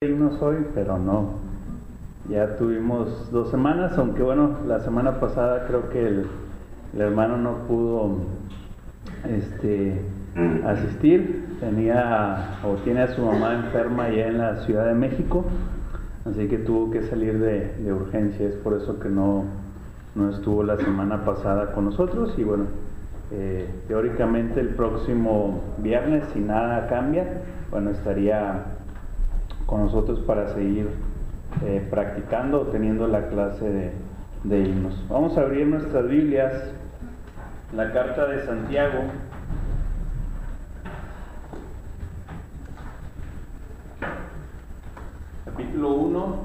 Himnos hoy, pero no. Ya tuvimos 2 semanas, aunque bueno, la semana pasada creo que el hermano no pudo asistir. Tiene a su mamá enferma allá en la Ciudad de México, así que tuvo que salir de urgencia. Es por eso que no estuvo la semana pasada con nosotros. Y bueno, teóricamente el próximo viernes, si nada cambia, bueno, estaría con nosotros para seguir practicando o teniendo la clase de himnos. Vamos a abrir nuestras Biblias, la carta de Santiago, capítulo 1,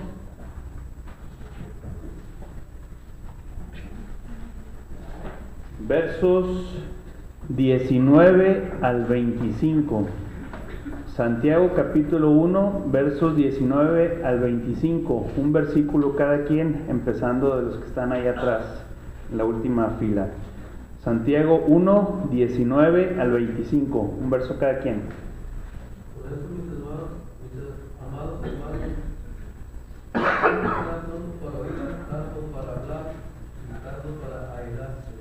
versos 19 al 25. Santiago capítulo 1, versos 19 al 25, un versículo cada quien, empezando de los que están ahí atrás, en la última fila. Santiago 1, 19 al 25, un verso cada quien. Por eso, mis amados hermanos, tanto para oír, tanto para hablar, y tanto para airarse.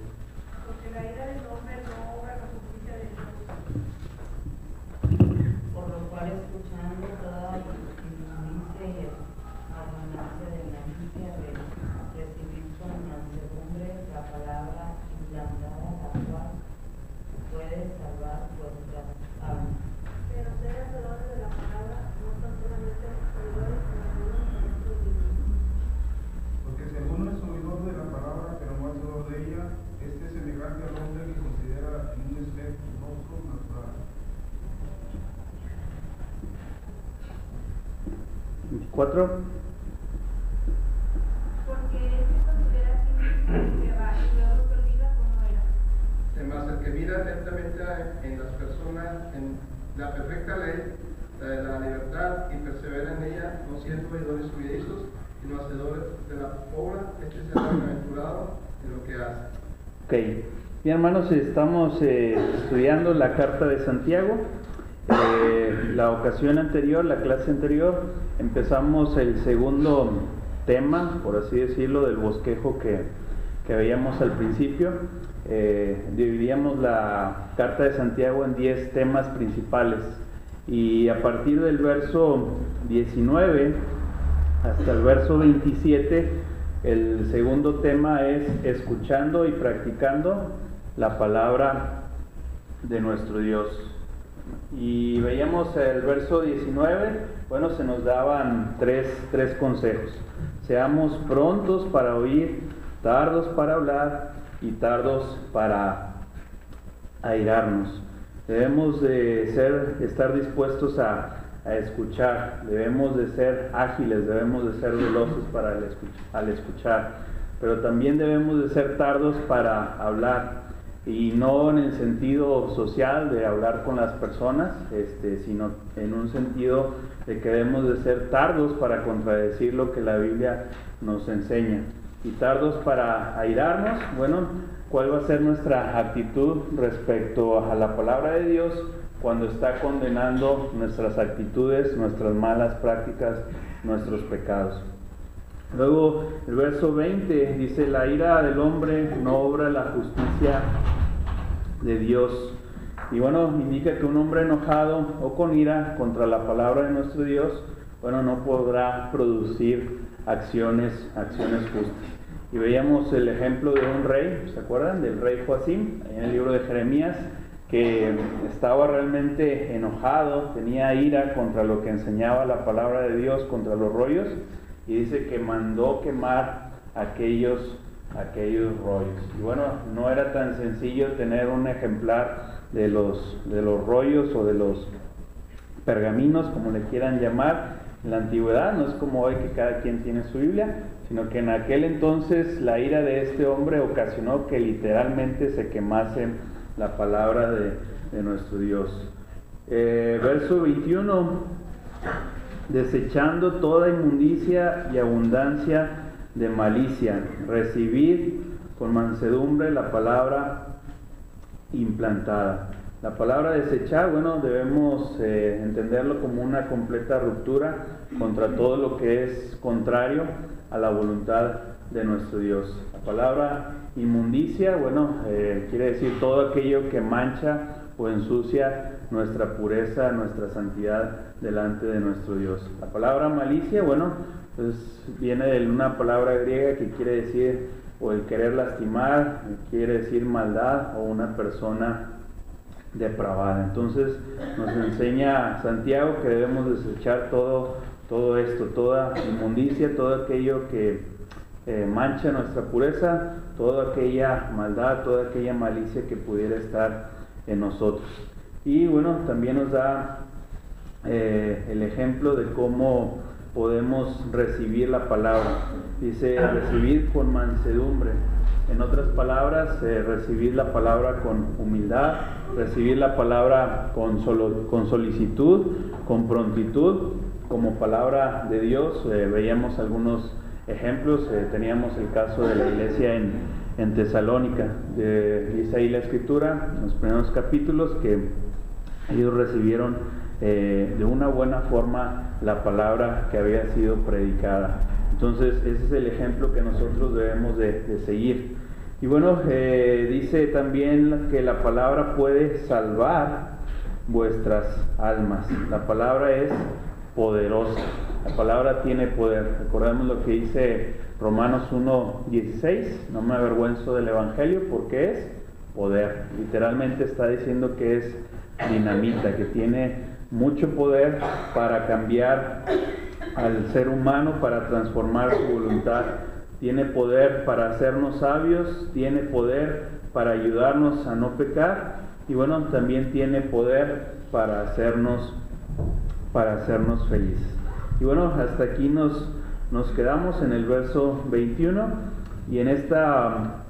Porque la ira del hombre no obra la justicia de Dios. Por lo cual, escuchando toda injusticia y abundancia de la justicia, recibir con mansedumbre la palabra implantada, la cual puede salvar vuestras almas. Pero ser hacedores de la palabra no son solamente oidores, sino algunos maestros divinos. Porque si alguno es oidor de la palabra, pero no hacedor de ella, este es semejante al hombre que considera en un espejo su rostro natural. 24. Porque él se considera a sí mismo que va y luego se olvida cómo era. Además, el que mira atentamente en las personas, en la perfecta ley, la de la libertad, y persevera en ella, no siendo oidores olvidadizos, sino hacedores de la obra, este será bienaventurado en lo que hace. Ok, bien hermanos, estamos estudiando la carta de Santiago. La ocasión anterior, la clase anterior, empezamos el segundo tema, por así decirlo, del bosquejo que veíamos al principio. Dividíamos la carta de Santiago en 10 temas principales, y a partir del verso 19 hasta el verso 27, el segundo tema es escuchando y practicando la palabra de nuestro Dios. Y veíamos el verso 19, bueno, se nos daban tres consejos. Seamos prontos para oír, tardos para hablar y tardos para airarnos. Debemos de estar dispuestos a escuchar, debemos de ser ágiles, debemos de ser veloces al escuchar, pero también debemos de ser tardos para hablar. Y no en el sentido social de hablar con las personas, sino en un sentido de que debemos de ser tardos para contradecir lo que la Biblia nos enseña. Y tardos para airarnos, bueno, ¿cuál va a ser nuestra actitud respecto a la palabra de Dios cuando está condenando nuestras actitudes, nuestras malas prácticas, nuestros pecados? Luego el verso 20 dice: la ira del hombre no obra la justicia de Dios. Y bueno, indica que un hombre enojado o con ira contra la palabra de nuestro Dios, bueno, no podrá producir acciones justas. Y veíamos el ejemplo de un rey, ¿se acuerdan? Del rey Joacim, en el libro de Jeremías, que estaba realmente enojado, tenía ira contra lo que enseñaba la palabra de Dios, contra los rollos, y dice que mandó quemar aquellos rollos. Y bueno, no era tan sencillo tener un ejemplar de los rollos o de los pergaminos, como le quieran llamar, en la antigüedad. No es como hoy que cada quien tiene su Biblia, sino que en aquel entonces la ira de este hombre ocasionó que literalmente se quemase la palabra de nuestro Dios. Verso 21: desechando toda inmundicia y abundancia de malicia, recibid con mansedumbre la palabra implantada. La palabra desechar, bueno, debemos entenderlo como una completa ruptura contra todo lo que es contrario a la voluntad de nuestro Dios. La palabra inmundicia, bueno, quiere decir todo aquello que mancha o ensucia nuestra pureza, nuestra santidad delante de nuestro Dios. La palabra malicia, bueno, pues viene de una palabra griega que quiere decir o el querer lastimar, quiere decir maldad o una persona depravada. Entonces nos enseña Santiago que debemos desechar todo esto, toda inmundicia, todo aquello que mancha nuestra pureza, toda aquella maldad, toda aquella malicia que pudiera estar en nosotros. Y bueno, también nos da el ejemplo de cómo podemos recibir la palabra. Dice recibir con mansedumbre. En otras palabras, recibir la palabra con humildad, recibir la palabra con solicitud, con prontitud, como palabra de Dios. Veíamos algunos ejemplos, teníamos el caso de la iglesia en Tesalónica. Dice ahí la escritura, en los primeros capítulos, que ellos recibieron de una buena forma la palabra que había sido predicada. Entonces ese es el ejemplo que nosotros debemos de seguir. Y bueno, dice también que la palabra puede salvar vuestras almas. La palabra es poderosa, la palabra tiene poder. Recordemos lo que dice Romanos 1:16, no me avergüenzo del evangelio porque es poder. Literalmente está diciendo que es dinamita, que tiene mucho poder para cambiar al ser humano, para transformar su voluntad. Tiene poder para hacernos sabios, tiene poder para ayudarnos a no pecar, y bueno, también tiene poder para hacernos felices. Y bueno, hasta aquí nos quedamos en el verso 21, y en esta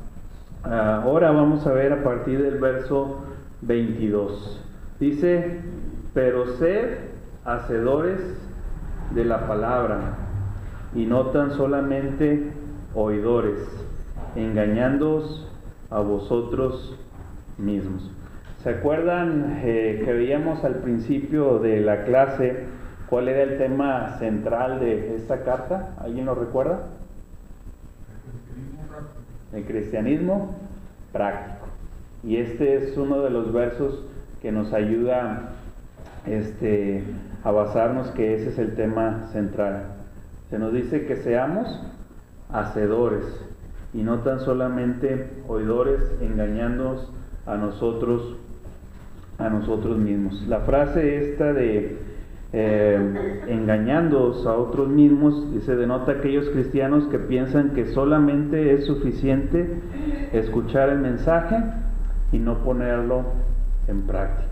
hora vamos a ver a partir del verso 22. Dice: pero sed hacedores de la palabra, y no tan solamente oidores, engañándoos a vosotros mismos. ¿Se acuerdan que veíamos al principio de la clase cuál era el tema central de esta carta? ¿Alguien lo recuerda? El cristianismo práctico. Y este es uno de los versos que nos ayuda a basarnos que ese es el tema central. Se nos dice que seamos hacedores y no tan solamente oidores, engañándonos a nosotros mismos. La frase esta de engañándoos a otros mismos, dice, denota a aquellos cristianos que piensan que solamente es suficiente escuchar el mensaje y no ponerlo en práctica.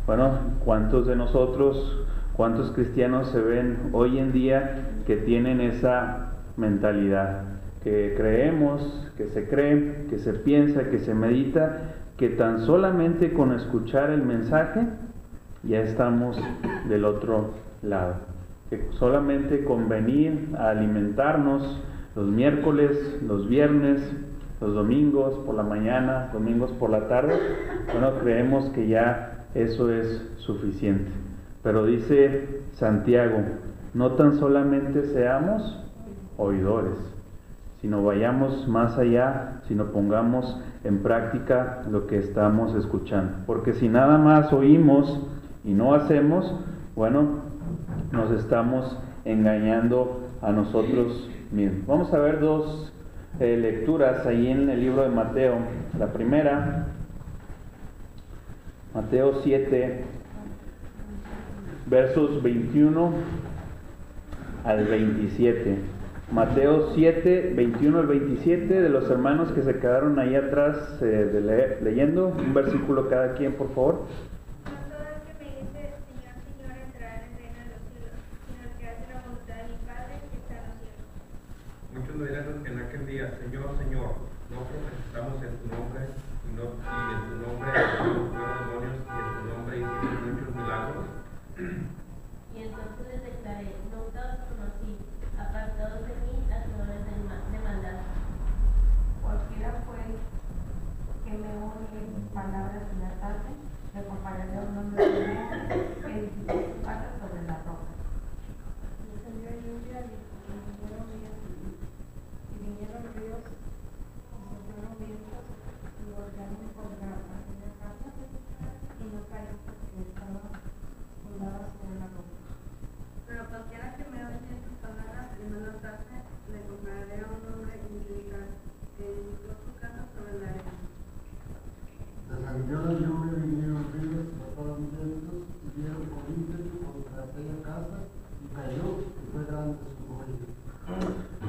Bueno, ¿cuántos de nosotros, cuántos cristianos se ven hoy en día que tienen esa mentalidad? Que creemos, que se cree, que se piensa, que se medita, que tan solamente con escuchar el mensaje ya estamos del otro lado. Que solamente con venir a alimentarnos los miércoles, los viernes, los domingos por la mañana, domingos por la tarde, bueno, creemos que ya eso es suficiente. Pero dice Santiago, no tan solamente seamos oidores, sino vayamos más allá, sino pongamos en práctica lo que estamos escuchando. Porque si nada más oímos y no hacemos, bueno, nos estamos engañando a nosotros mismos. Vamos a ver dos lecturas ahí en el libro de Mateo. La primera, Mateo 7, versos 21 al 27. Mateo 7, 21 al 27, de los hermanos que se quedaron ahí atrás leyendo, un versículo cada quien, por favor. No todo el que me dice, Señor, Señor, entrará en el reino de los cielos, sino el que hace la voluntad de mi Padre que está en los cielos. Muchos me dirán en aquel día, Señor, Señor, no profetizamos en tu nombre, y en tu nombre echamos fuera demonios, y en tu nombre hicimos muchos milagros. Y entonces les declaré, nunca os conocí, apartados de mí, hacedores de maldad. Cualquiera pues que me oye mis palabras y las hace, me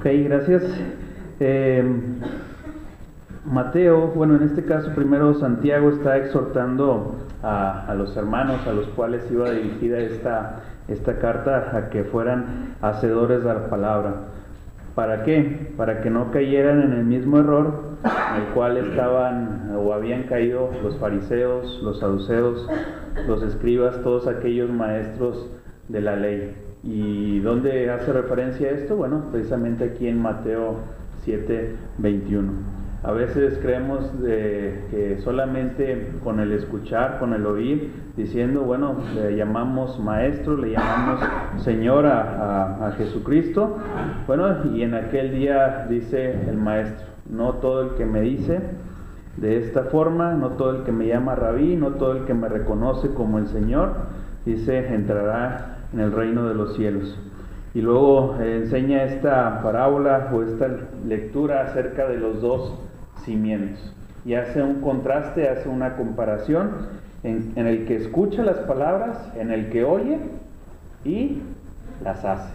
Ok, gracias. Mateo, bueno, en este caso primero Santiago está exhortando a los hermanos a los cuales iba dirigida esta carta a que fueran hacedores de la palabra. ¿Para qué? Para que no cayeran en el mismo error en el cual estaban o habían caído los fariseos, los saduceos, los escribas, todos aquellos maestros de la ley. ¿Y dónde hace referencia a esto? Bueno, precisamente aquí en Mateo 7:21. A veces creemos que solamente con el escuchar, con el oír, diciendo, bueno, le llamamos maestro, le llamamos Señor a Jesucristo. Bueno, y en aquel día dice el maestro, no todo el que me dice de esta forma, no todo el que me llama rabí, no todo el que me reconoce como el Señor, dice, entrará en el reino de los cielos. Y luego enseña esta parábola o esta lectura acerca de los dos cimientos y hace un contraste, hace una comparación en el que escucha las palabras, en el que oye y las hace.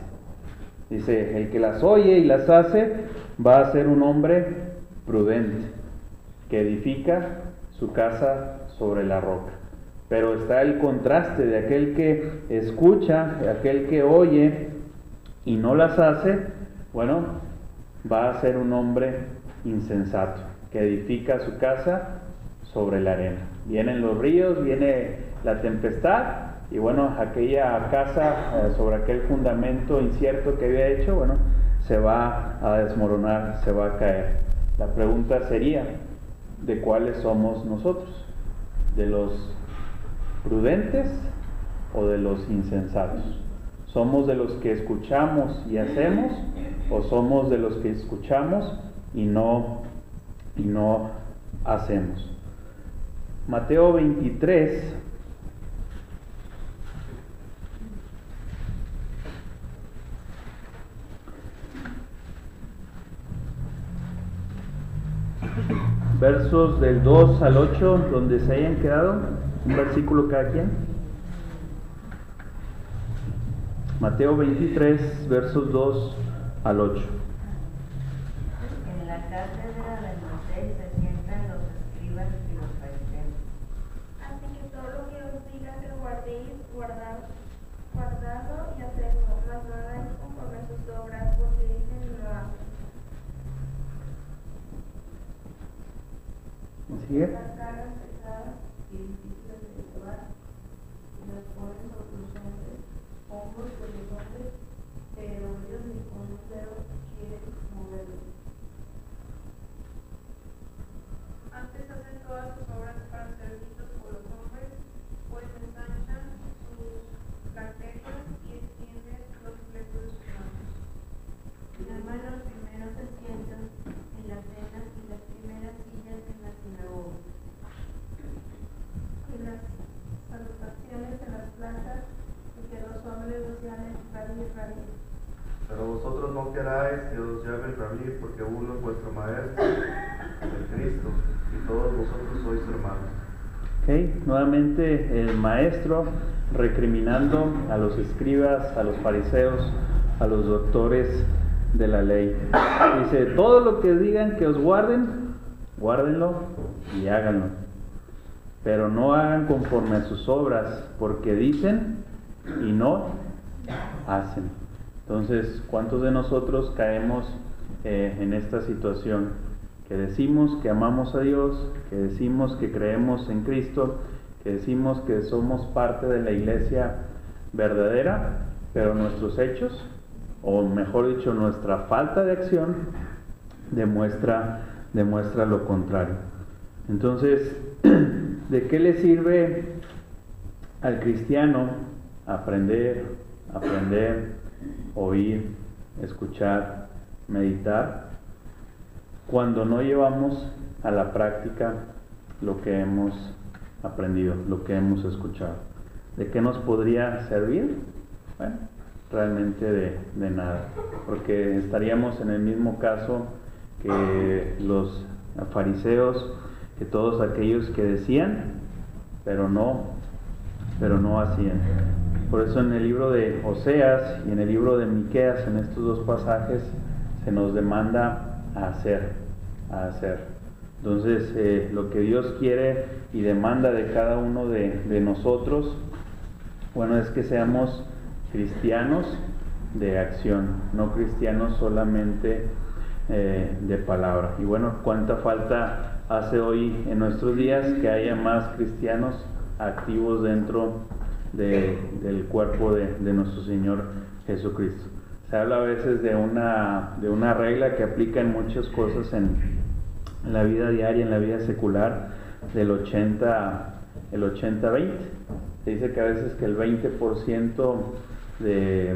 Dice, el que las oye y las hace va a ser un hombre prudente que edifica su casa sobre la roca. Pero está el contraste de aquel que escucha, de aquel que oye y no las hace, bueno, va a ser un hombre insensato, que edifica su casa sobre la arena. Vienen los ríos, viene la tempestad, y bueno, aquella casa sobre aquel fundamento incierto que había hecho, bueno, se va a desmoronar, se va a caer. La pregunta sería, ¿de cuáles somos nosotros? ¿De los prudentes o de los insensatos? ¿Somos de los que escuchamos y hacemos, o somos de los que escuchamos y no hacemos? Mateo 23 versos del 2 al 8, donde se hayan quedado, un versículo cada quien. Mateo 23, versos 2 al 8. En la cátedra de Moisés se sientan los escribas y los fariseos. Así que todo lo que os diga que guardéis, guardadlo y hacedlo, mas no hagáis conforme a sus obras, porque dicen y no hacen. ¿Sigue? Las cargas pesadas y difíciles de llevar, y las ponen sobre los hombros de los hombres, pero ellos ni con un dedo quieren moverlos. Antes hacen todas sus obras para ser vistos por los hombres, pues ensanchan sus carteles y extienden los flecos de sus manos. Llaman los primeros asientos en las cenas y las primeras sillas en la sinagoga, y las salutaciones en las plazas, y que los hombres los llamen rabí, rabí. Pero vosotros no queráis que os llamen rabí, porque uno es vuestro maestro, el Cristo, y todos vosotros sois hermanos. Ok, nuevamente el maestro recriminando a los escribas, a los fariseos, a los doctores de la ley. Dice, todo lo que digan que os guarden, guárdenlo y háganlo, pero no hagan conforme a sus obras, porque dicen y no hacen. Entonces, ¿cuántos de nosotros caemos en esta situación? Que decimos que amamos a Dios, que decimos que creemos en Cristo, que decimos que somos parte de la iglesia verdadera, pero nuestros hechos, o mejor dicho, nuestra falta de acción, demuestra lo contrario. Entonces, ¿de qué le sirve al cristiano aprender, oír, escuchar, meditar, cuando no llevamos a la práctica lo que hemos aprendido, lo que hemos escuchado? ¿De qué nos podría servir? Bueno, realmente de nada, porque estaríamos en el mismo caso que los fariseos, que todos aquellos que decían, pero no hacían. Por eso en el libro de Oseas y en el libro de Miqueas, en estos dos pasajes, se nos demanda a hacer. Entonces, lo que Dios quiere y demanda de cada uno de nosotros, bueno, es que seamos cristianos de acción, no cristianos solamente de palabra. Y bueno, cuánta falta hace hoy en nuestros días que haya más cristianos activos dentro del cuerpo de nuestro Señor Jesucristo. Se habla a veces de una regla que aplica en muchas cosas en la vida diaria, en la vida secular, del 80-20. Se dice que a veces que el 20% de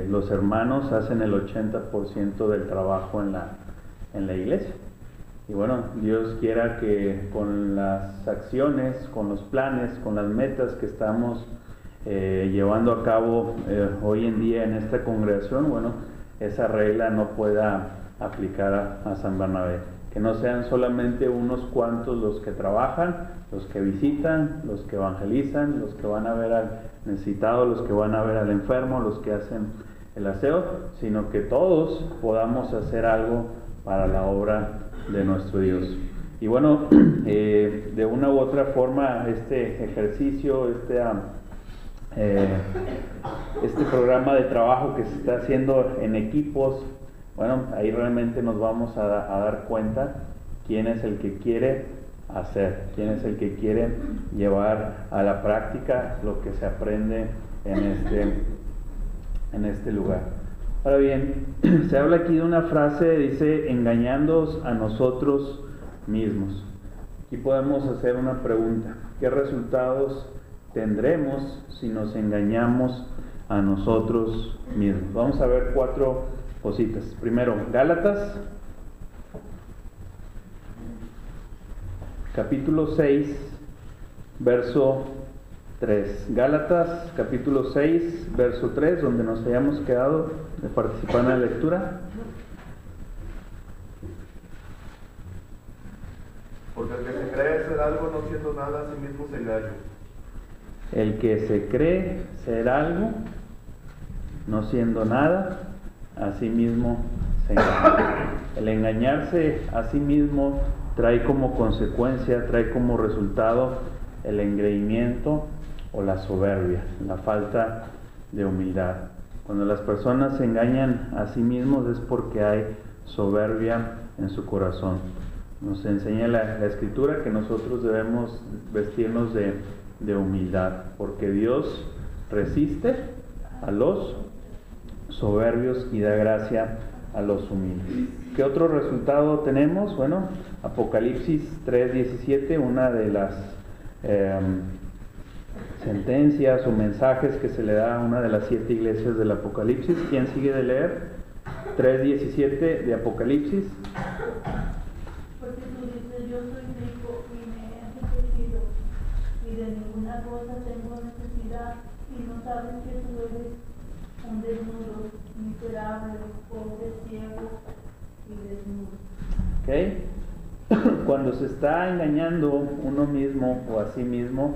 los hermanos hacen el 80% del trabajo en la iglesia. Y bueno, Dios quiera que con las acciones, con los planes, con las metas que estamos llevando a cabo hoy en día en esta congregación, bueno, esa regla no pueda aplicar a San Bernabé. Que no sean solamente unos cuantos los que trabajan, los que visitan, los que evangelizan, los que van a ver al necesitado, los que van a ver al enfermo, los que hacen el aseo, sino que todos podamos hacer algo para la obra de nuestro Dios. Y bueno, de una u otra forma, este ejercicio, este programa de trabajo que se está haciendo en equipos, bueno, ahí realmente nos vamos a dar cuenta quién es el que quiere hacer, quién es el que quiere llevar a la práctica lo que se aprende en este lugar. Ahora bien, se habla aquí de una frase, dice, engañándoos a nosotros mismos. Aquí podemos hacer una pregunta: ¿qué resultados tendremos si nos engañamos a nosotros mismos? Vamos a ver 4 cositas. Primero, Gálatas, capítulo 6, verso 3. Gálatas, capítulo 6, verso 3, donde nos hayamos quedado de participar en la lectura. Porque el que se cree ser algo no siendo nada a sí mismo se engaña. El que se cree ser algo, no siendo nada, a sí mismo se engaña. El engañarse a sí mismo trae como consecuencia, trae como resultado el engreimiento o la soberbia, la falta de humildad. Cuando las personas se engañan a sí mismos es porque hay soberbia en su corazón. Nos enseña la Escritura que nosotros debemos vestirnos de humildad, porque Dios resiste a los soberbios y da gracia a los humildes. ¿Qué otro resultado tenemos? Bueno, Apocalipsis 3:17, una de las sentencias o mensajes que se le da a una de las 7 iglesias del Apocalipsis. ¿Quién sigue de leer? 3:17 de Apocalipsis. Porque tú dices, yo soy rico y me he enriquecido, y de ninguna cosa tengo necesidad, y no sabes que tú eres un desnudo, miserable, pobre, ciego y desnudo. ¿Ok? Cuando se está engañando uno mismo o a sí mismo,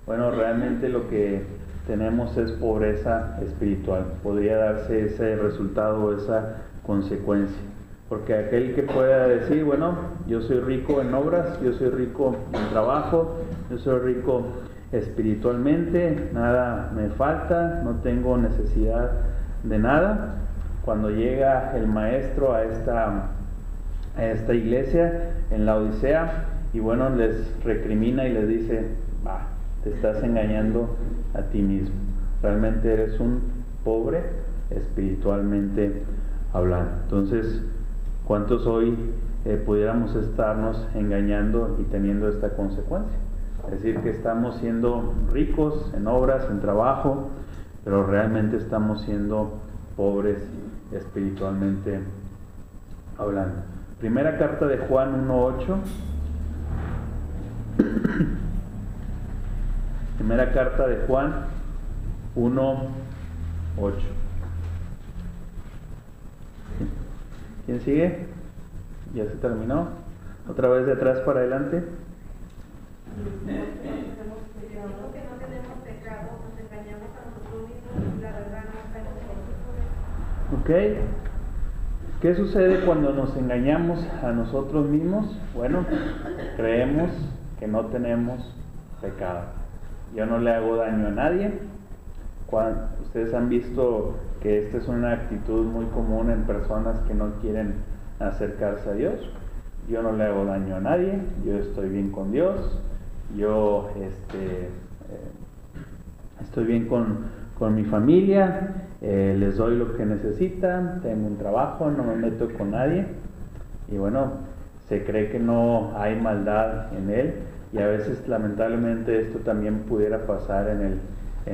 bueno, realmente lo que tenemos es pobreza espiritual. Podría darse ese resultado o esa consecuencia. Porque aquel que pueda decir, bueno, yo soy rico en obras, yo soy rico en trabajo, yo soy rico espiritualmente, nada me falta, no tengo necesidad de nada. Cuando llega el maestro a esta iglesia en la Odisea, y bueno, les recrimina y les dice, te estás engañando a ti mismo, realmente eres un pobre espiritualmente hablando. Entonces, ¿cuántos hoy pudiéramos estarnos engañando y teniendo esta consecuencia? Es decir, que estamos siendo ricos en obras, en trabajo, pero realmente estamos siendo pobres espiritualmente hablando. Primera carta de Juan 1:8. Primera carta de Juan 1:8. ¿Quién sigue? ¿Ya se terminó? ¿Otra vez de atrás para adelante? Porque no tenemos pecado, nos engañamos a nosotros mismos y la verdad no está en nosotros. Ok. ¿Qué sucede cuando nos engañamos a nosotros mismos? Bueno, creemos que no tenemos pecado. Yo no le hago daño a nadie. Ustedes han visto que esta es una actitud muy común en personas que no quieren acercarse a Dios. Yo no le hago daño a nadie, yo estoy bien con Dios, yo estoy bien con mi familia, les doy lo que necesitan, tengo un trabajo, no me meto con nadie. Y bueno, se cree que no hay maldad en él, y a veces lamentablemente esto también pudiera pasar en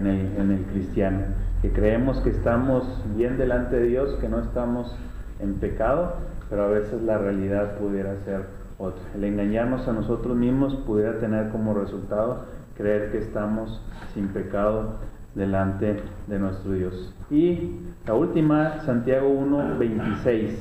el cristiano, que creemos que estamos bien delante de Dios, que no estamos en pecado, pero a veces la realidad pudiera ser otra. El engañarnos a nosotros mismos pudiera tener como resultado creer que estamos sin pecado delante de nuestro Dios. Y la última, Santiago 1:26.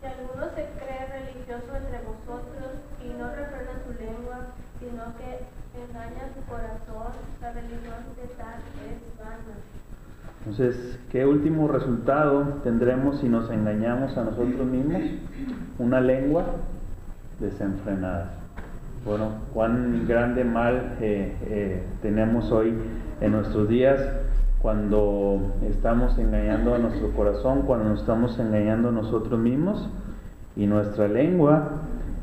Si alguno se cree religioso entre vosotros y no refrena su lengua, sino que engaña su corazón, la religión de tal es vana. Entonces, ¿qué último resultado tendremos si nos engañamos a nosotros mismos? Una lengua desenfrenada. Bueno, cuán grande mal tenemos hoy en nuestros días cuando estamos engañando a nuestro corazón, cuando nos estamos engañando a nosotros mismos y nuestra lengua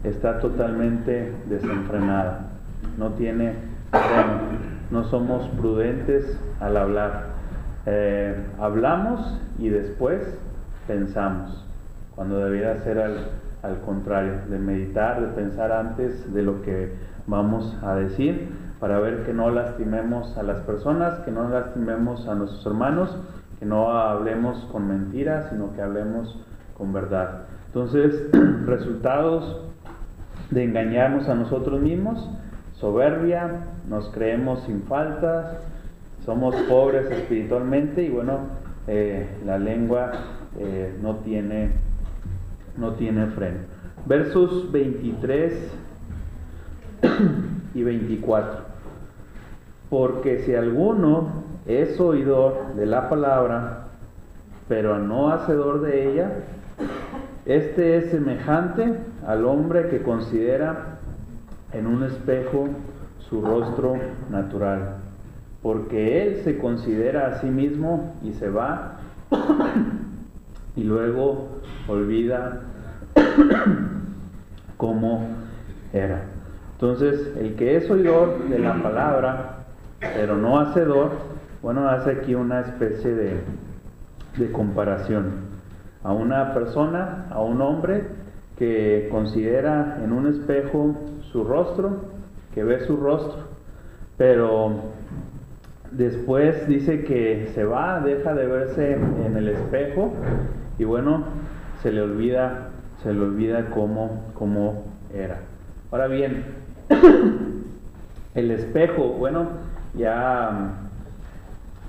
está totalmente desenfrenada. No tiene freno, no somos prudentes al hablar. Hablamos y después pensamos, cuando debiera ser al contrario, de meditar, de pensar antes de lo que vamos a decir, para ver que no lastimemos a las personas, que no lastimemos a nuestros hermanos, que no hablemos con mentiras, sino que hablemos con verdad. Entonces, resultados de engañarnos a nosotros mismos: soberbia, nos creemos sin faltas, somos pobres espiritualmente, y bueno, la lengua no tiene freno. Versos 23 y 24. Porque si alguno es oidor de la palabra, pero no hacedor de ella, este es semejante al hombre que considera en un espejo su rostro natural, porque él se considera a sí mismo y se va y luego olvida cómo era. Entonces, el que es oidor de la palabra pero no hacedor, bueno, hace aquí una especie de comparación a una persona, a un hombre que considera en un espejo su rostro, que ve su rostro, pero después dice que se va, deja de verse en el espejo, y bueno, se le olvida cómo era. Ahora bien, el espejo, bueno, ya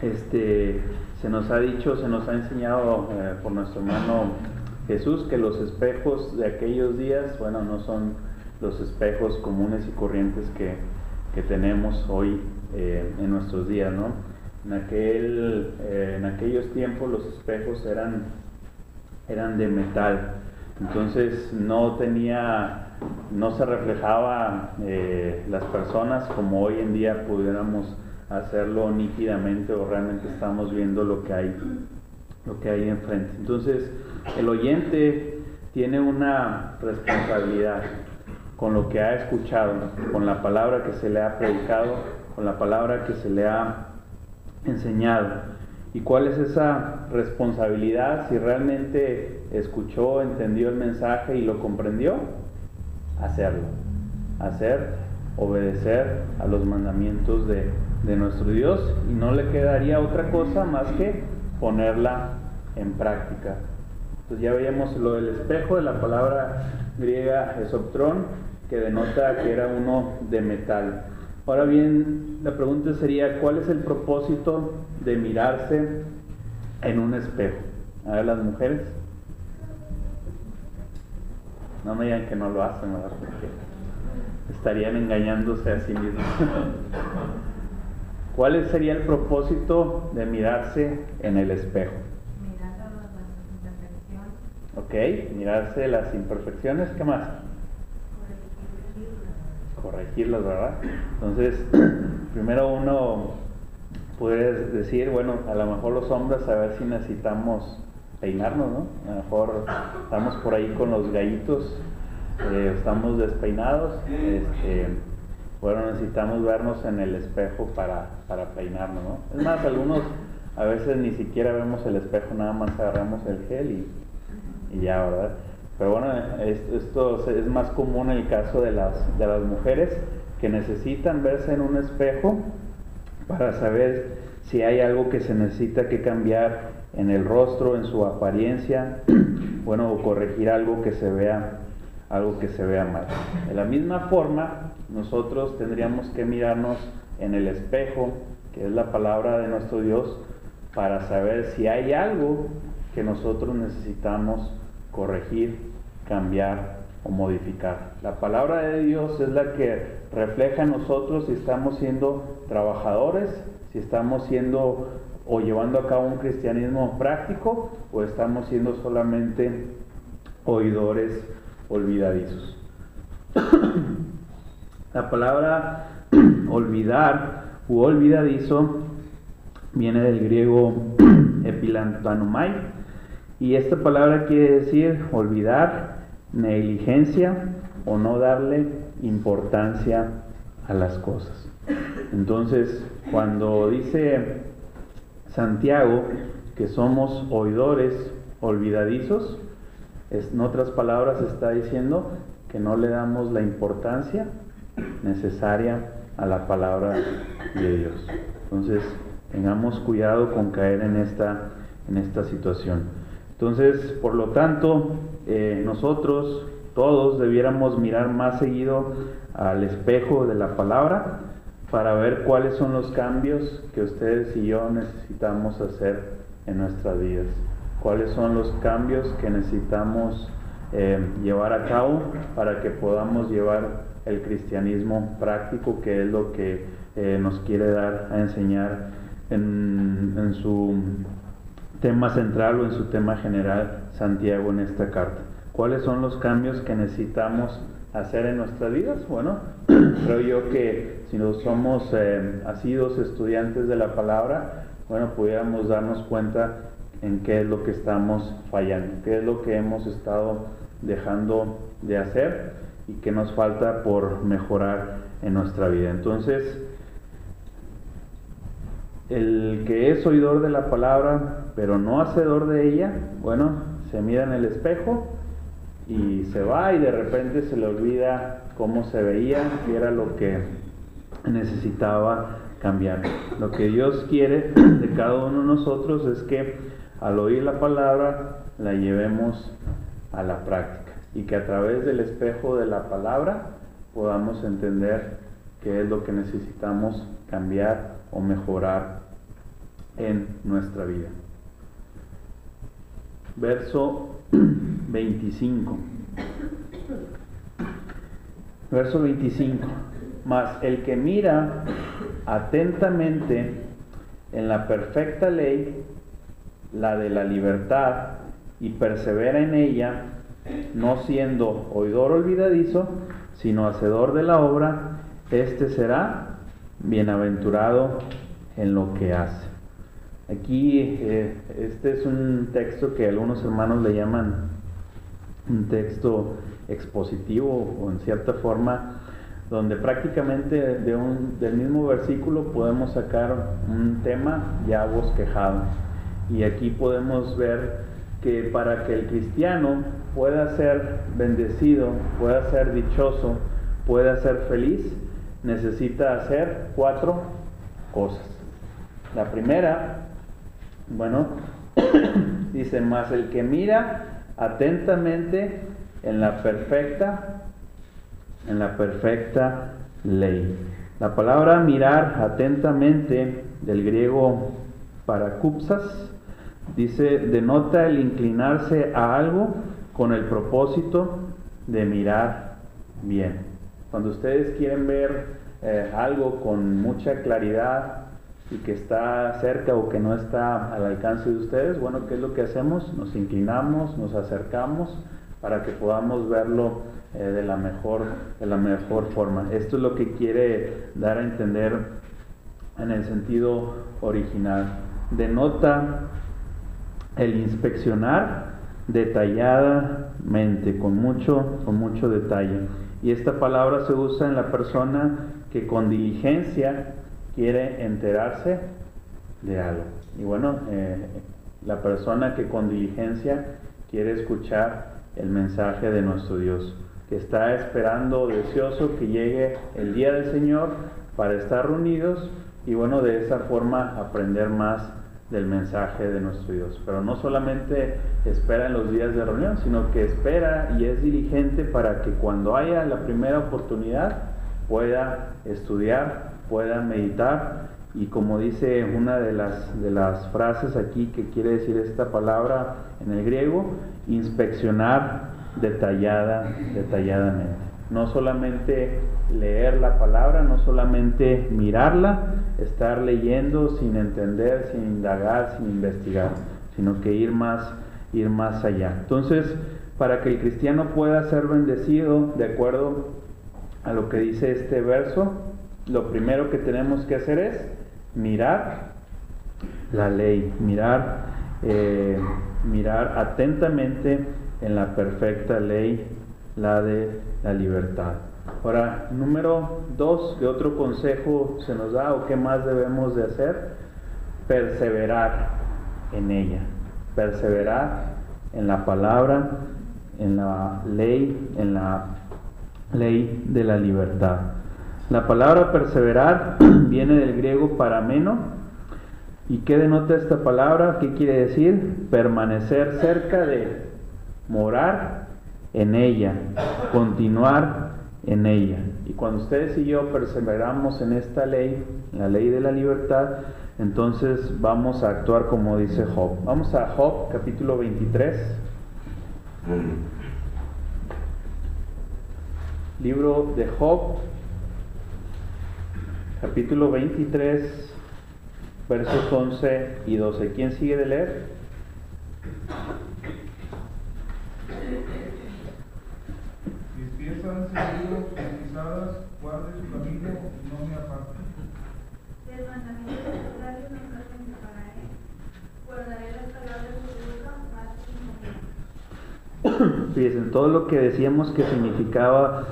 se nos ha dicho, se nos ha enseñado por nuestro hermano Jesús, que los espejos de aquellos días, bueno, no son los espejos comunes y corrientes que tenemos hoy en nuestros días, ¿no? En aquellos tiempos los espejos eran de metal, entonces no se reflejaba las personas como hoy en día pudiéramos hacerlo nítidamente, o realmente estamos viendo lo que hay enfrente. Entonces el oyente tiene una responsabilidad con lo que ha escuchado, con la palabra que se le ha predicado, con la palabra que se le ha enseñado. ¿Y cuál es esa responsabilidad? Si realmente escuchó, entendió el mensaje y lo comprendió, hacerlo, obedecer a los mandamientos de nuestro Dios, y no le quedaría otra cosa más que ponerla en práctica. Entonces ya veíamos lo del espejo, de la palabra griega esoptrón, que denota que era uno de metal. Ahora bien, la pregunta sería, ¿cuál es el propósito de mirarse en un espejo? A ver, las mujeres, no me digan que no lo hacen, ¿verdad? Porque estarían engañándose a sí mismos. ¿Cuál sería el propósito de mirarse en el espejo? Mirar a los Ok, mirarse las imperfecciones, ¿qué más? Corregirlas, ¿verdad? Entonces, primero uno puede decir, bueno, a lo mejor los hombres a ver si necesitamos peinarnos, ¿no? A lo mejor estamos por ahí con los gallitos, estamos despeinados, bueno, necesitamos vernos en el espejo para peinarnos, ¿no? Es más, algunos a veces ni siquiera vemos el espejo, nada más agarramos el gel y ya, ¿verdad? Pero bueno, esto es más común en el caso de las mujeres que necesitan verse en un espejo para saber si hay algo que se necesita que cambiar en el rostro, en su apariencia, bueno, o corregir algo que se vea mal. De la misma forma, nosotros tendríamos que mirarnos en el espejo, que es la palabra de nuestro Dios, para saber si hay algo que nosotros necesitamos corregir, cambiar o modificar. La palabra de Dios es la que refleja en nosotros si estamos siendo trabajadores, si estamos siendo o llevando a cabo un cristianismo práctico, o estamos siendo solamente oidores olvidadizos. La palabra olvidar u olvidadizo viene del griego epilantanomai, y esta palabra quiere decir olvidar, negligencia o no darle importancia a las cosas. Entonces, cuando dice Santiago que somos oidores olvidadizos, en otras palabras está diciendo que no le damos la importancia necesaria a la palabra de Dios. Entonces, tengamos cuidado con caer en esta situación. Entonces, por lo tanto, nosotros todos debiéramos mirar más seguido al espejo de la palabra para ver cuáles son los cambios que ustedes y yo necesitamos hacer en nuestras vidas. Cuáles son los cambios que necesitamos llevar a cabo para que podamos llevar el cristianismo práctico, que es lo que nos quiere dar a enseñar en su tema central o en su tema general Santiago en esta carta. ¿Cuáles son los cambios que necesitamos hacer en nuestras vidas? Bueno, creo yo que si no somos asiduos estudiantes de la palabra, bueno, pudiéramos darnos cuenta en qué es lo que estamos fallando, qué es lo que hemos estado dejando de hacer y qué nos falta por mejorar en nuestra vida. Entonces, el que es oidor de la palabra pero no hacedor de ella, bueno, se mira en el espejo y se va y de repente se le olvida cómo se veía y era lo que necesitaba cambiar. Lo que Dios quiere de cada uno de nosotros es que al oír la palabra la llevemos a la práctica y que a través del espejo de la palabra podamos entender qué es lo que necesitamos cambiar o mejorar en nuestra vida. Verso 25. Verso 25. Mas el que mira atentamente en la perfecta ley, la de la libertad, y persevera en ella, no siendo oidor olvidadizo, sino hacedor de la obra, este será bienaventurado en lo que hace. Aquí este es un texto que algunos hermanos le llaman un texto expositivo, o en cierta forma donde prácticamente del mismo versículo podemos sacar un tema ya bosquejado. Y aquí podemos ver que para que el cristiano pueda ser bendecido, pueda ser dichoso, pueda ser feliz, necesita hacer 4 cosas. La primera, bueno, dice, más el que mira atentamente en la perfecta ley. La palabra mirar atentamente, del griego parakupsas, dice, denota el inclinarse a algo con el propósito de mirar bien. Cuando ustedes quieren ver algo con mucha claridad, y que está cerca o que no está al alcance de ustedes, bueno, ¿qué es lo que hacemos? Nos inclinamos, nos acercamos para que podamos verlo de la mejor forma. Esto es lo que quiere dar a entender en el sentido original. Denota el inspeccionar detalladamente, con mucho detalle. Y esta palabra se usa en la persona que con diligencia quiere enterarse de algo. Y bueno, la persona que con diligencia quiere escuchar el mensaje de nuestro Dios, que está esperando deseoso que llegue el día del Señor para estar reunidos y bueno, de esa forma aprender más del mensaje de nuestro Dios. Pero no solamente espera en los días de reunión, sino que espera y es diligente para que cuando haya la primera oportunidad pueda estudiar, pueda meditar, y como dice una de las frases aquí que quiere decir esta palabra en el griego, inspeccionar detalladamente. No solamente leer la palabra, no solamente mirarla, estar leyendo sin entender, sin indagar, sin investigar, sino que ir más allá. Entonces, para que el cristiano pueda ser bendecido de acuerdo a lo que dice este verso, lo primero que tenemos que hacer es mirar la ley, mirar atentamente en la perfecta ley, la de la libertad. Ahora, número 2, ¿qué otro consejo se nos da o qué más debemos de hacer? Perseverar en ella, perseverar en la palabra, en la ley de la libertad. La palabra perseverar viene del griego parameno. ¿Y qué denota esta palabra? ¿Qué quiere decir? Permanecer cerca de, morar en ella, continuar en ella. Y cuando ustedes y yo perseveramos en esta ley, la ley de la libertad, entonces vamos a actuar como dice Job. Vamos a Job capítulo 23. Libro de Job, capítulo 23, versos 11 y 12. ¿Quién sigue de leer? Mis pies han seguido sus pisadas, guarde su camino y no me aparte. Del mandamiento de sus labios no se separaré, guardaré las palabras de su boca más que mi boca. Fíjense, todo lo que decíamos que significaba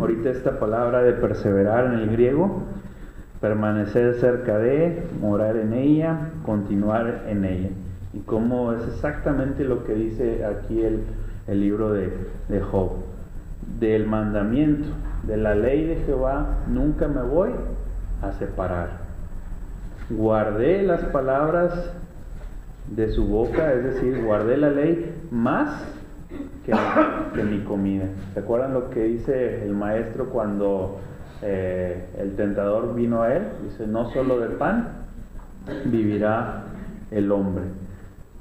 ahorita esta palabra de perseverar en el griego, permanecer cerca de, morar en ella, continuar en ella. Y cómo es exactamente lo que dice aquí el libro de Job. Del mandamiento, de la ley de Jehová, nunca me voy a separar. Guardé las palabras de su boca, es decir, guardé la ley más que mi comida. ¿Se acuerdan lo que dice el maestro cuando el tentador vino a él? Dice, no solo de pan vivirá el hombre.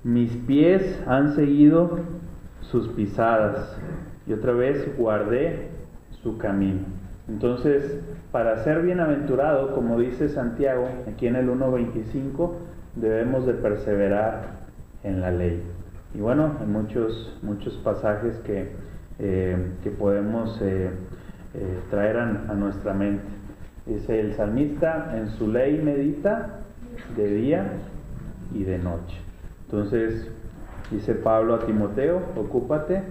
Mis pies han seguido sus pisadas y otra vez guardé su camino. Entonces, para ser bienaventurado, como dice Santiago aquí en el 1:25, debemos de perseverar en la ley. Y bueno, en muchos pasajes que podemos traer a nuestra mente. Dice el salmista, en su ley medita de día y de noche. Entonces, dice Pablo a Timoteo, ocúpate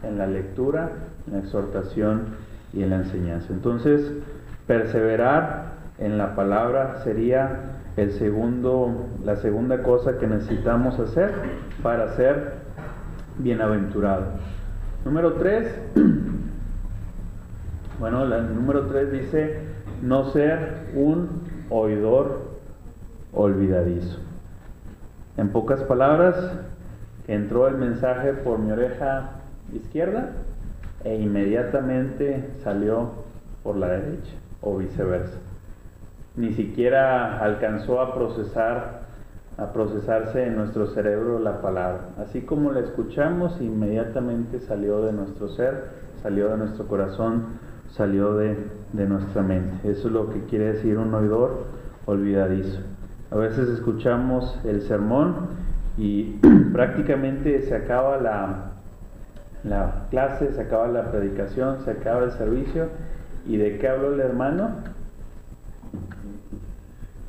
en la lectura, en la exhortación y en la enseñanza. Entonces, perseverar en la palabra sería la segunda cosa que necesitamos hacer para ser bienaventurado. Número 3, bueno, el número 3 dice no ser un oidor olvidadizo. En pocas palabras, entró el mensaje por mi oreja izquierda e inmediatamente salió por la derecha o viceversa. Ni siquiera alcanzó a procesarse en nuestro cerebro la palabra. Así como la escuchamos, inmediatamente salió de nuestro ser, salió de nuestro corazón, salió de nuestra mente. Eso es lo que quiere decir un oidor olvidadizo. A veces escuchamos el sermón y prácticamente se acaba la clase, se acaba la predicación, se acaba el servicio. ¿Y de qué habló el hermano?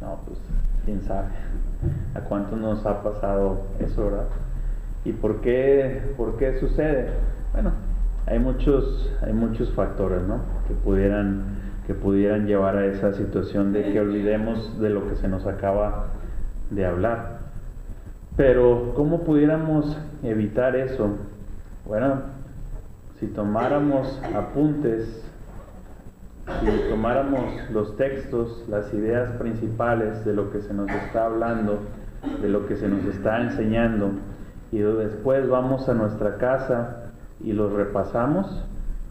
No, pues quién sabe. ¿A cuántos nos ha pasado eso, verdad? ¿Y por qué sucede? Bueno, hay muchos factores, ¿no? que pudieran llevar a esa situación de que olvidemos de lo que se nos acaba de hablar. Pero ¿cómo pudiéramos evitar eso? Bueno, si tomáramos apuntes, si tomáramos los textos, las ideas principales de lo que se nos está hablando, de lo que se nos está enseñando, y después vamos a nuestra casa y los repasamos,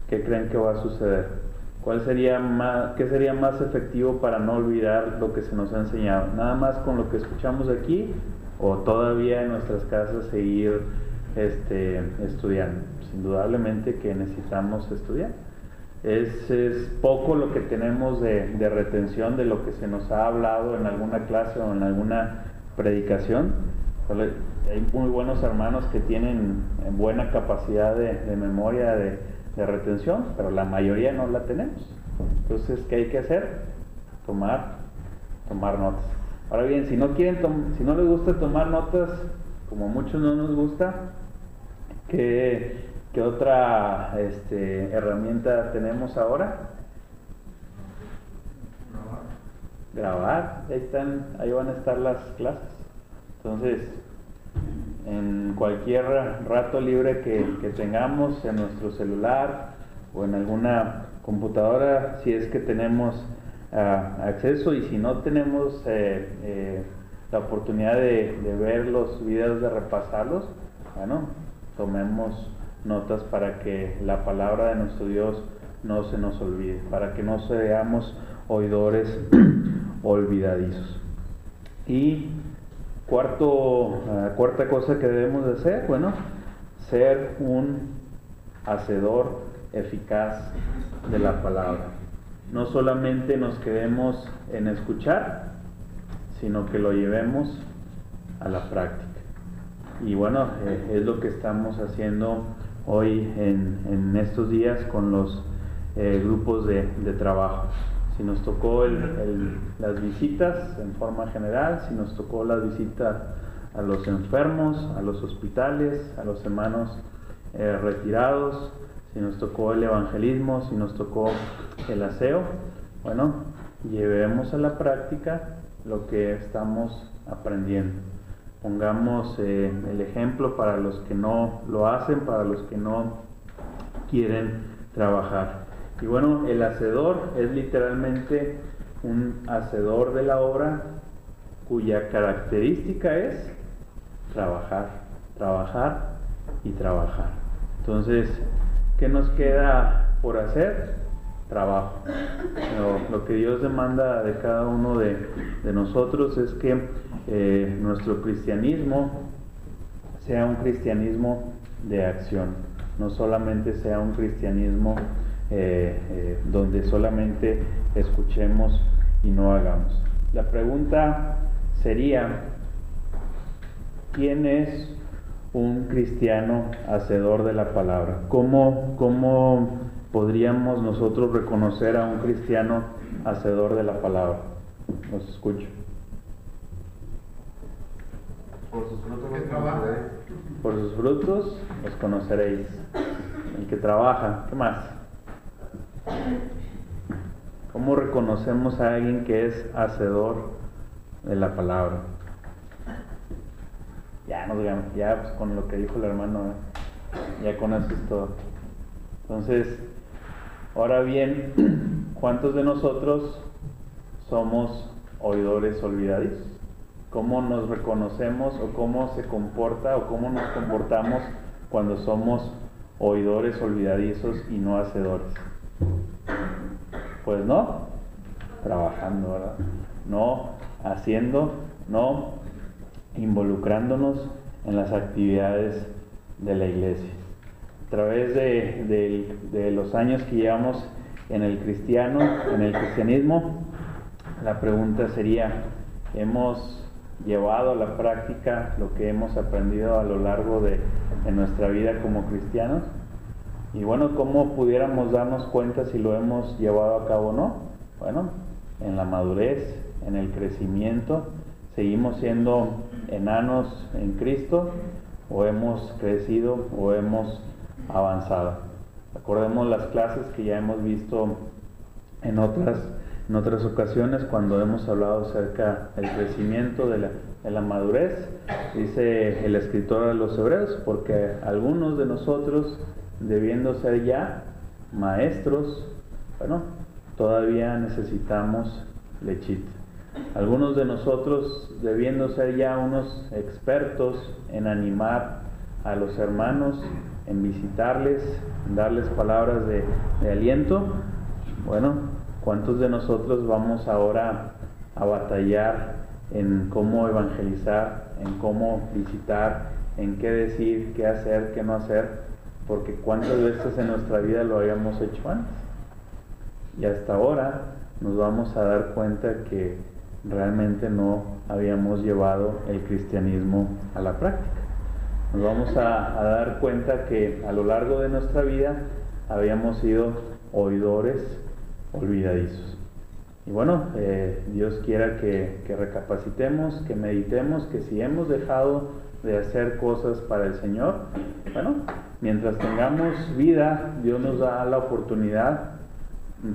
¿qué creen que va a suceder? ¿Qué sería más efectivo para no olvidar lo que se nos ha enseñado? ¿Nada más con lo que escuchamos aquí o todavía en nuestras casas seguir estudiando? Pues indudablemente que necesitamos estudiar. Es poco lo que tenemos de retención de lo que se nos ha hablado en alguna clase o en alguna predicación. Hay muy buenos hermanos que tienen buena capacidad de memoria, de retención, pero la mayoría no la tenemos. Entonces, ¿qué hay que hacer? Tomar notas. Ahora bien, si no les gusta tomar notas, como a muchos no nos gusta, ¿qué otra herramienta tenemos ahora? Grabar. Ahí van a estar las clases. Entonces, en cualquier rato libre que tengamos, en nuestro celular o en alguna computadora, si es que tenemos acceso, y si no tenemos la oportunidad de ver los videos, de repasarlos, bueno, tomemos notas para que la palabra de nuestro Dios no se nos olvide, para que no seamos oidores olvidadizos. Y cuarta cosa que debemos de hacer, bueno, ser un hacedor eficaz de la palabra. No solamente nos quedemos en escuchar, sino que lo llevemos a la práctica. Y bueno, es lo que estamos haciendo hoy en estos días con los grupos de trabajo. Si nos tocó las visitas en forma general, si nos tocó las visitas a los enfermos, a los hospitales, a los hermanos retirados, si nos tocó el evangelismo, si nos tocó el aseo, bueno, llevemos a la práctica lo que estamos aprendiendo. Pongamos el ejemplo para los que no lo hacen, para los que no quieren trabajar. Y bueno, el hacedor es literalmente un hacedor de la obra cuya característica es trabajar, trabajar y trabajar. Entonces, ¿qué nos queda por hacer? Trabajo. Lo que Dios demanda de cada uno de nosotros es que nuestro cristianismo sea un cristianismo de acción, no solamente sea un cristianismo donde solamente escuchemos y no hagamos. La pregunta sería: ¿quién es un cristiano hacedor de la palabra? ¿Cómo podríamos nosotros reconocer a un cristiano hacedor de la palabra? Los escucho. Por sus frutos Que los trabaja. conoceréis. Por sus frutos los conoceréis. El que trabaja, ¿qué más? ¿Cómo reconocemos a alguien que es hacedor de la palabra? Ya pues con lo que dijo el hermano, ya con eso es todo. Entonces, ahora bien, ¿cuántos de nosotros somos oidores olvidadizos? ¿Cómo nos reconocemos o cómo se comporta o cómo nos comportamos cuando somos oidores olvidadizos y no hacedores? Pues no trabajando, ¿verdad? No haciendo, no involucrándonos en las actividades de la iglesia. A través de los años que llevamos en el cristianismo, la pregunta sería: ¿hemos llevado a la práctica lo que hemos aprendido a lo largo de nuestra vida como cristianos. Y bueno, ¿cómo pudiéramos darnos cuenta si lo hemos llevado a cabo o no? Bueno, en la madurez, en el crecimiento, seguimos siendo enanos en Cristo, o hemos crecido o hemos avanzado. Recordemos las clases que ya hemos visto en otras ocasiones cuando hemos hablado acerca del crecimiento de la madurez. Dice el escritor a los Hebreos, porque algunos de nosotros, debiendo ser ya maestros, bueno, todavía necesitamos lechita. Algunos de nosotros, debiendo ser ya unos expertos en animar a los hermanos, en visitarles, en darles palabras de aliento, bueno, ¿cuántos de nosotros vamos ahora a batallar en cómo evangelizar, en cómo visitar, en qué decir, qué hacer, qué no hacer? Porque cuántas veces en nuestra vida lo habíamos hecho antes. Y hasta ahora nos vamos a dar cuenta que realmente no habíamos llevado el cristianismo a la práctica. Nos vamos a dar cuenta que a lo largo de nuestra vida habíamos sido oidores olvidadizos. Y bueno, Dios quiera que recapacitemos, que meditemos, que si hemos dejado de hacer cosas para el Señor, bueno, mientras tengamos vida, Dios nos da la oportunidad,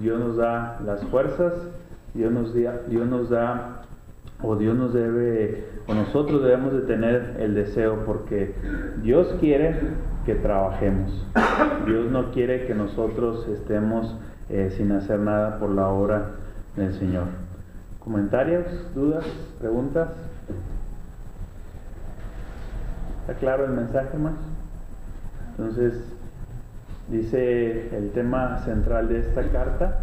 Dios nos da las fuerzas, nosotros debemos de tener el deseo, porque Dios quiere que trabajemos. Dios no quiere que nosotros estemos sin hacer nada por la obra del Señor. ¿Comentarios, dudas, preguntas? ¿Está claro el mensaje, hermanos? Entonces, dice el tema central de esta carta: